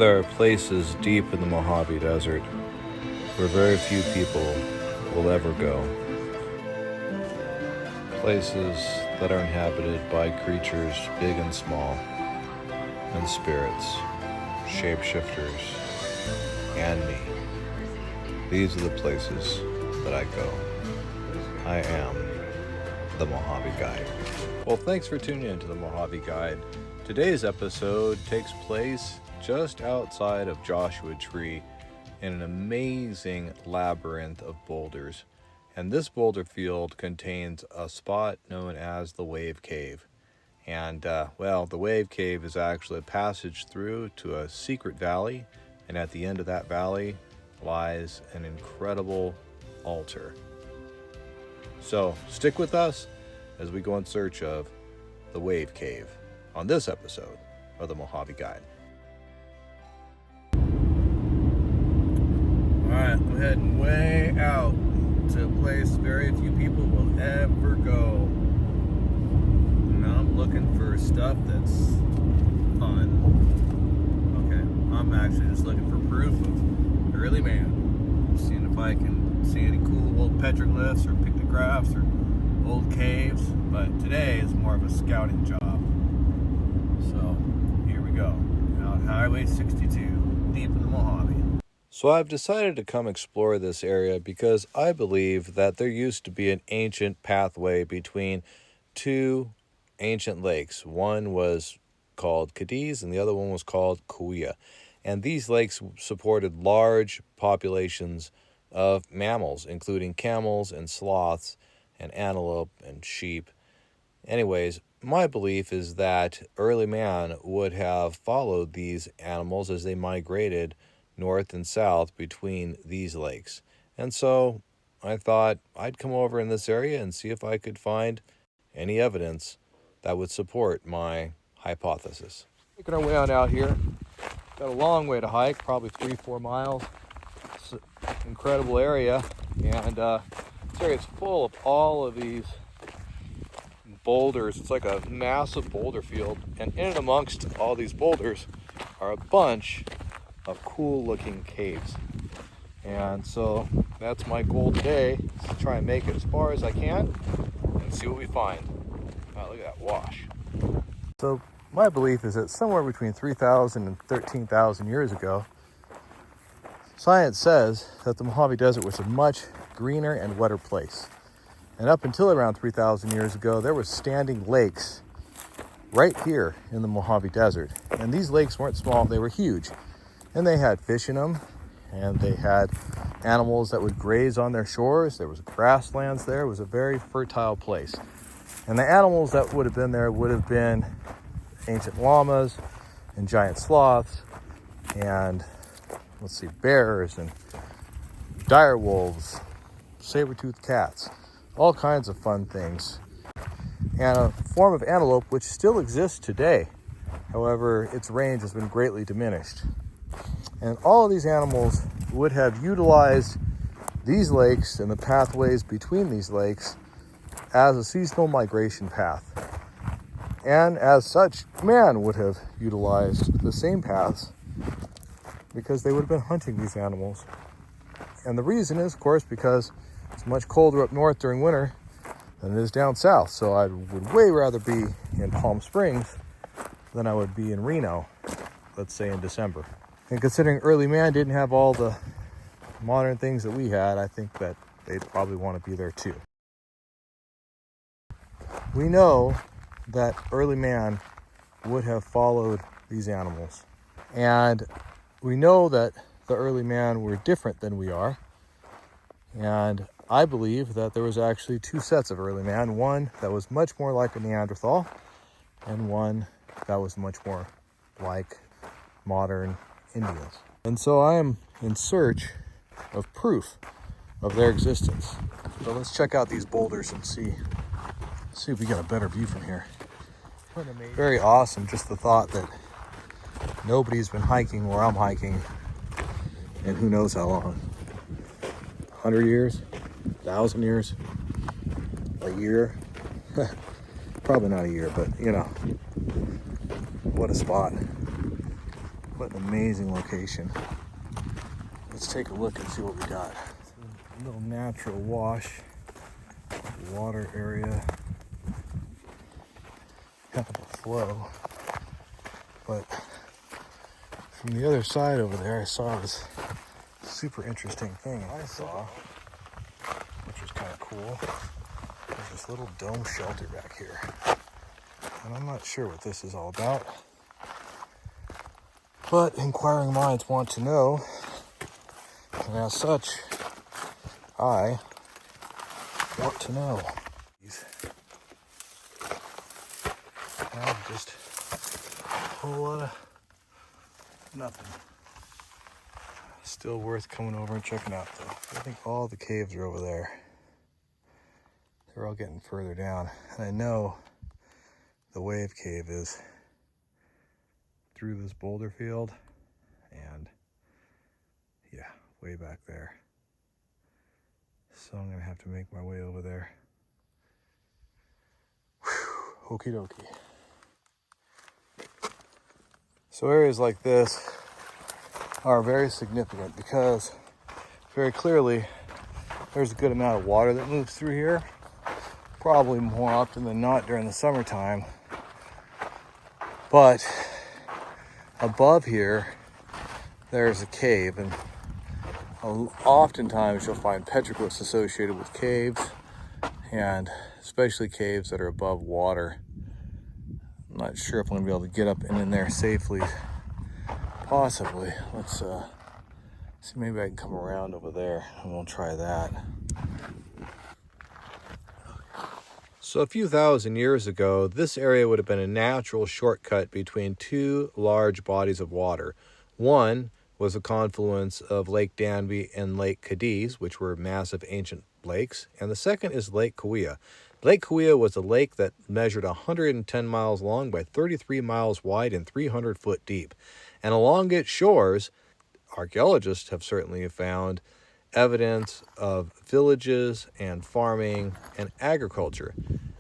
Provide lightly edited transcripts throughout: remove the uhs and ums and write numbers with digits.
There are places deep in the Mojave Desert where very few people will ever go. Places that are inhabited by creatures big and small, and spirits, shapeshifters, and me. These are the places that I go. I am the Mojave Guide. Well, thanks for tuning in to the Mojave Guide. Today's episode takes place just outside of Joshua Tree in an amazing labyrinth of boulders. And this boulder field contains a spot known as the Wave Cave. And, the Wave Cave is actually a passage through to a secret valley. And at the end of that valley lies an incredible altar. So stick with us as we go in search of the Wave Cave on this episode of the Mojave Guide. Alright, I'm heading way out to a place very few people will ever go. Now I'm looking for stuff that's fun. Okay, I'm actually just looking for proof of early man. Seeing if I can see any cool old petroglyphs or pictographs or old caves. But today is more of a scouting job. So, here we go. Out Highway 62, deep in the Mojave. So I've decided to come explore this area because I believe that there used to be an ancient pathway between two ancient lakes. One was called Cadiz and the other one was called Cahuilla. And these lakes supported large populations of mammals, including camels and sloths and antelope and sheep. Anyways, my belief is that early man would have followed these animals as they migrated north and south between these lakes. And so I thought I'd come over in this area and see if I could find any evidence that would support my hypothesis. Making our way on out here. Got a long way to hike, probably 3-4 miles. It's an incredible area, and this area is full of all of these boulders. It's like a massive boulder field, and in and amongst all these boulders are a bunch of cool looking caves. And so that's my goal today, is to try and make it as far as I can and see what we find. Wow, look at that wash. So my belief is that somewhere between 3,000 and 13,000 years ago, science says that the Mojave Desert was a much greener and wetter place. And up until around 3,000 years ago, there were standing lakes right here in the Mojave Desert. And these lakes weren't small, they were huge. And they had fish in them, and they had animals that would graze on their shores. There was grasslands there. It was a very fertile place. And the animals that would have been there would have been ancient llamas and giant sloths and, bears and dire wolves, saber-toothed cats, all kinds of fun things. And a form of antelope which still exists today. However, its range has been greatly diminished. And all of these animals would have utilized these lakes and the pathways between these lakes as a seasonal migration path. And as such, man would have utilized the same paths because they would have been hunting these animals. And the reason is, of course, because it's much colder up north during winter than it is down south. So I would way rather be in Palm Springs than I would be in Reno, let's say in December. And considering early man didn't have all the modern things that we had, I think that they'd probably want to be there too. We know that early man would have followed these animals. And we know that the early man were different than we are. And I believe that there was actually two sets of early man. One that was much more like a Neanderthal, and one that was much more like modern Indians. And so I am in search of proof of their existence. So let's check out these boulders and see if we get a better view from here. Very awesome, just the thought that nobody's been hiking where I'm hiking in who knows how long. 100 years? 1,000 years? A year? Probably not a year, but you know, what a spot. What an amazing location. Let's take a look and see what we got. It's a little natural wash, water area, kind of a flow. But from the other side over there, I saw this super interesting thing I saw, which was kind of cool. There's this little dome shelter back here. And I'm not sure what this is all about. But inquiring minds want to know. And as such, I want to know. And just a whole lot of nothing. Still worth coming over and checking out though. I think all the caves are over there. They're all getting further down. And I know the wave cave is through this boulder field and yeah, way back there. So I'm gonna have to make my way over there. Whew, okie dokie. So areas like this are very significant because very clearly there's a good amount of water that moves through here, probably more often than not during the summertime. But above here, there's a cave, and oftentimes you'll find petroglyphs associated with caves, and especially caves that are above water. I'm not sure if I'm gonna be able to get up and in there safely. Possibly. Let's see, maybe I can come around over there and we'll try that. So a few thousand years ago, this area would have been a natural shortcut between two large bodies of water. One was a confluence of Lake Danby and Lake Cadiz, which were massive ancient lakes, and the second is Lake Cahuilla. Lake Cahuilla was a lake that measured 110 miles long by 33 miles wide and 300 foot deep. And along its shores, archaeologists have certainly found evidence of villages and farming and agriculture.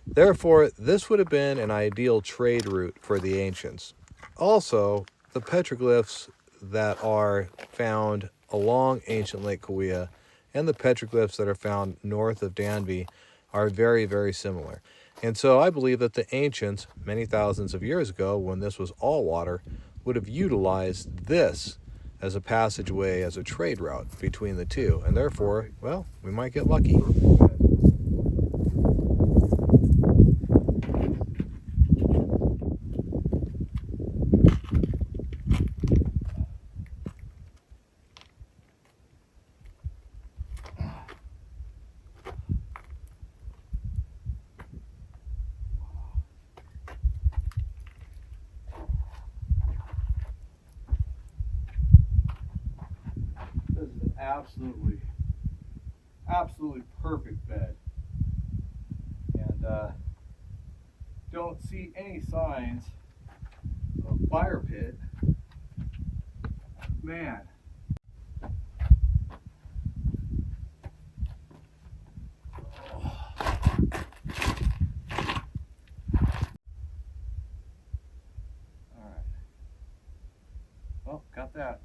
Therefore, this would have been an ideal trade route for the ancients. Also, the petroglyphs that are found along ancient Lake Cahuilla and the petroglyphs that are found north of Danby are very, very similar. And so I believe that the ancients, many thousands of years ago, when this was all water, would have utilized this as a passageway, as a trade route between the two. And therefore, well, we might get lucky. This is an absolutely perfect bed. And don't see any signs of fire pit. Man. Alright. Well, got that.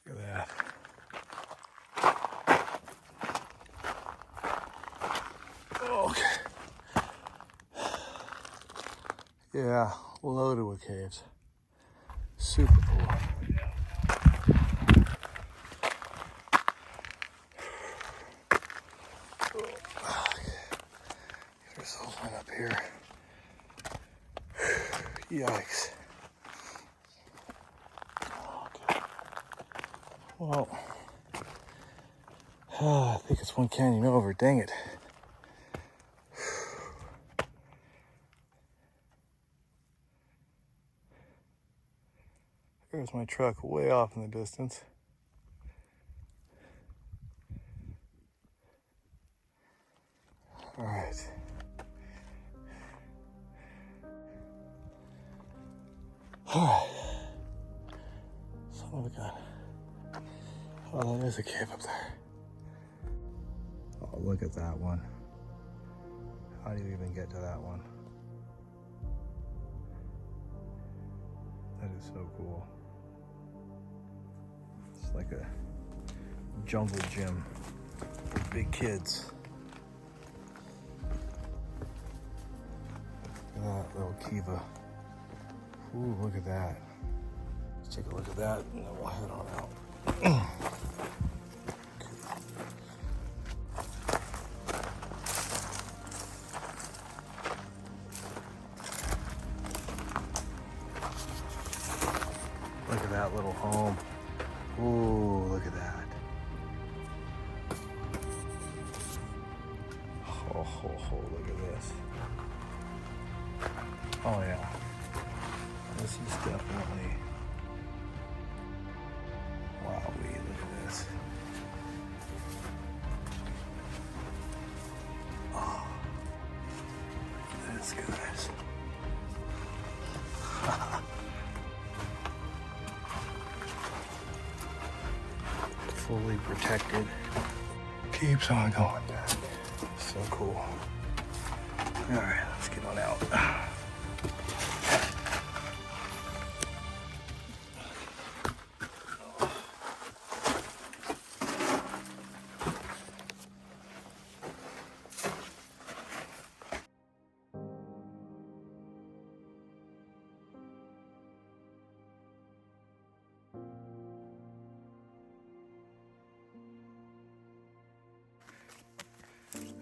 Look at that. Okay. Yeah, loaded with caves. Super cool. Get ourselves one up here. Yikes. Okay. Well, I think it's one canyon over. Dang it. There's my truck way off in the distance. All right. All right. Son of a gun. Oh, that is a cave up there. Oh, look at that one. How do you even get to that one? That is so cool. It's like a jungle gym for big kids. Look at that little kiva. Ooh, look at that. Let's take a look at that and then we'll head on out. Look at that little home. Ooh, look at that. Oh, look at this. Oh yeah. This is definitely, wowee, look at this. Oh, look at this, guys. Fully protected. Keeps on going, man. So cool. All right, let's get on out.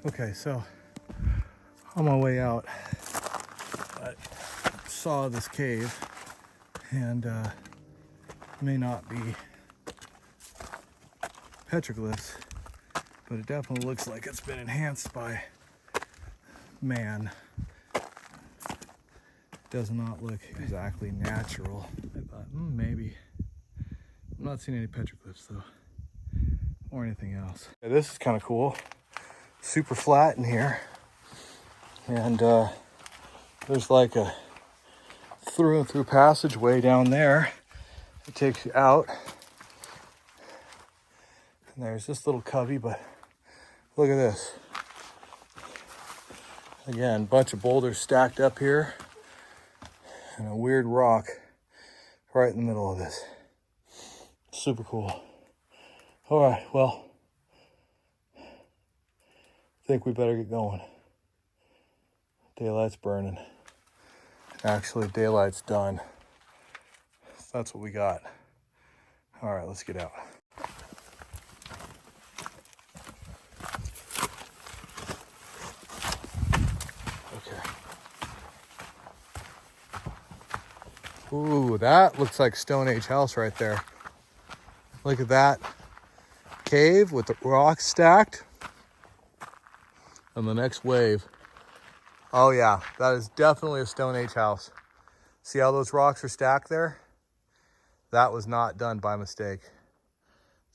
Okay, so on my way out, I saw this cave, and may not be petroglyphs, but it definitely looks like it's been enhanced by man. Does not look exactly natural. I thought, maybe. I'm not seeing any petroglyphs though, or anything else. Yeah, this is kind of cool. Super flat in here, and there's like a through and through passageway down there. It takes you out, and there's this little cubby, but look at this. Again, bunch of boulders stacked up here, and a weird rock right in the middle of this. Super cool. All right, well, I think we better get going. Daylight's burning. Actually, daylight's done. That's what we got. All right, let's get out. Okay. Ooh, that looks like Stone Age house right there. Look at that cave with the rocks stacked. And the next wave. Oh yeah, that is definitely a Stone Age house. See how those rocks are stacked there? That was not done by mistake.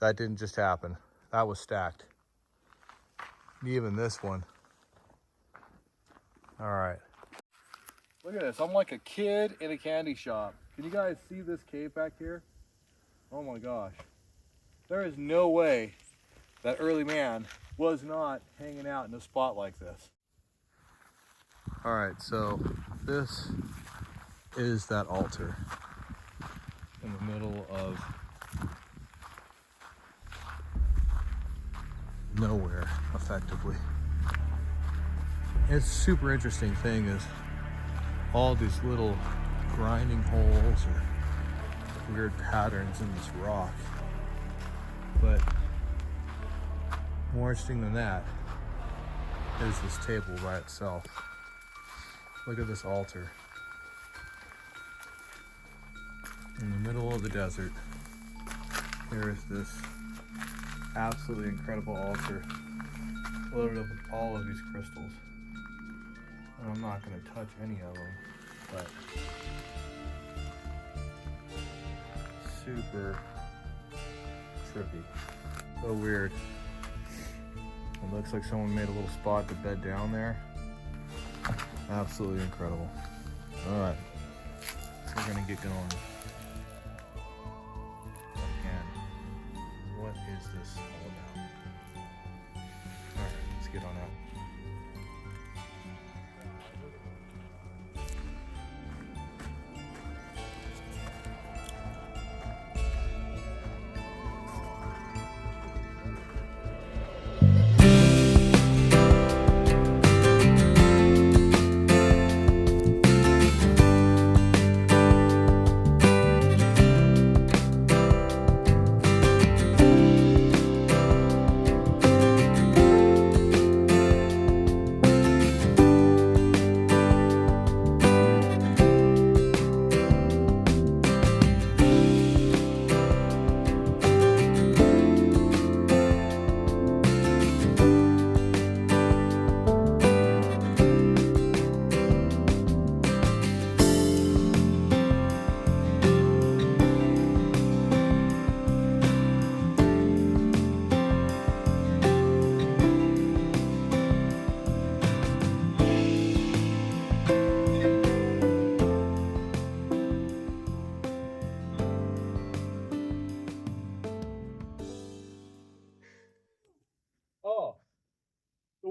That didn't just happen. That was stacked. Even this one. All right. Look at this, I'm like a kid in a candy shop. Can you guys see this cave back here? Oh my gosh. There is no way that early man was not hanging out in a spot like this. All right, so this is that altar in the middle of nowhere, effectively. It's a super interesting thing is all these little grinding holes or weird patterns in this rock. But more interesting than that is this table by itself. Look at this altar in the middle of the desert. There is this absolutely incredible altar loaded up with all of these crystals. And I'm not going to touch any of them, but super trippy. So weird. It looks like someone made a little spot to bed down there. Absolutely incredible. All right, we're gonna get going. Again, what is this all about? All right, let's get on out.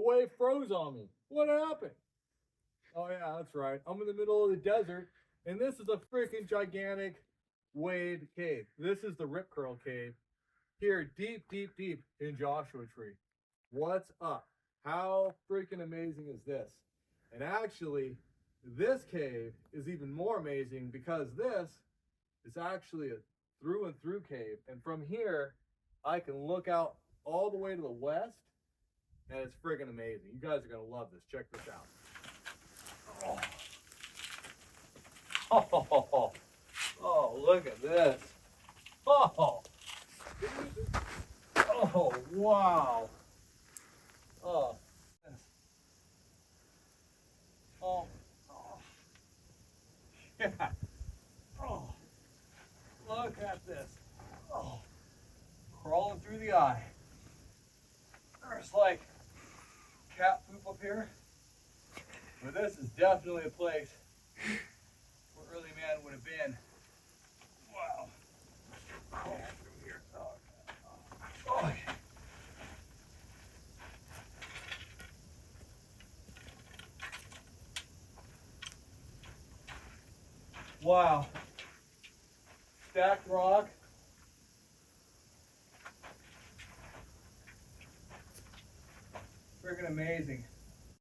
wave froze on me. What happened? Oh yeah, that's right. I'm in the middle of the desert, and this is a freaking gigantic wave cave. This is the Rip Curl Cave here, deep, deep, deep in Joshua Tree. What's up? How freaking amazing is this? And actually, this cave is even more amazing because this is actually a through and through cave. And from here, I can look out all the way to the west, and it's freaking amazing. You guys are gonna love this. Check this out. Oh, oh, look at this. Oh, oh, wow. Oh, oh, oh, yeah. Oh, look at this. Oh, crawling through the eye. There's like cat poop up here. But this is definitely a place where early man would have been. Wow. Oh, through here. Oh, oh. Wow. Stacked rock. Freaking amazing.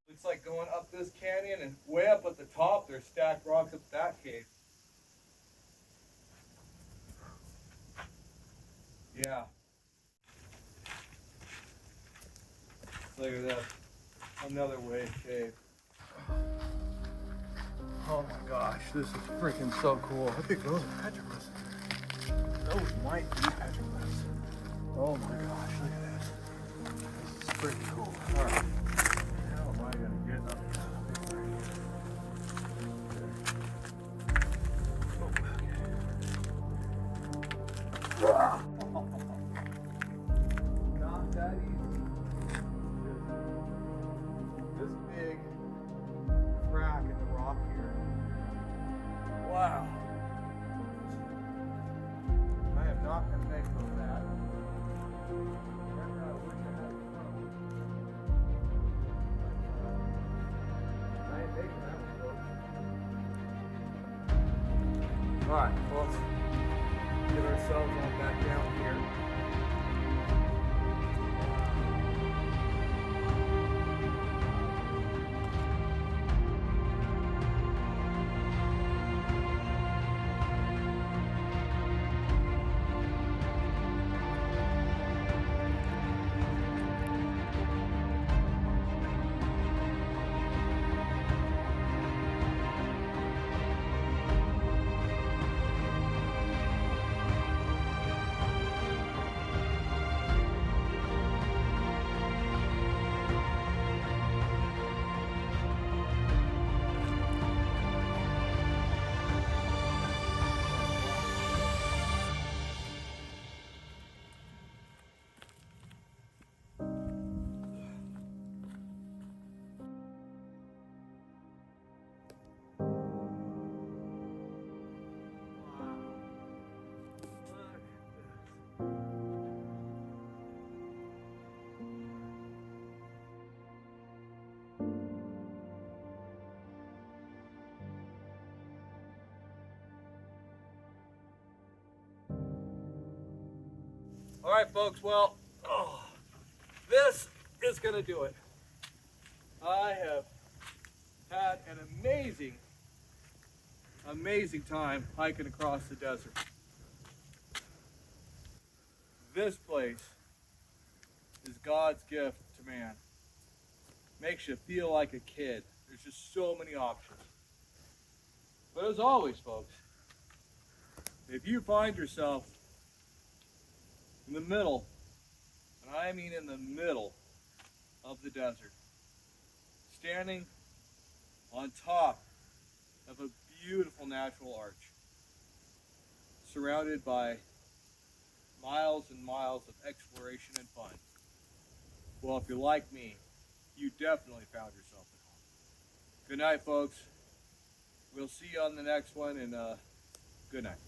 Looks like going up this canyon, and way up at the top there's stacked rocks up that cave. Yeah. Look at this. Another wave cave. Oh my gosh, this is freaking so cool. I think those are petroglyphs. Those might be petroglyphs. Oh my gosh, look at this. This is pretty cool. Alright. How am I gonna get up here? Not that easy. This big crack in the rock here. Wow. I am not going to make it with that. I wish I had a phone. I ain't making that one, folks. Alright, well, let's get ourselves on back down here. All right, folks, well, this is going to do it. I have had an amazing, amazing time hiking across the desert. This place is God's gift to man. Makes you feel like a kid. There's just so many options. But as always, folks, if you find yourself in the middle, and I mean in the middle of the desert, standing on top of a beautiful natural arch, surrounded by miles and miles of exploration and fun. Well, if you're like me, you definitely found yourself at home. Good night, folks. We'll see you on the next one, and good night.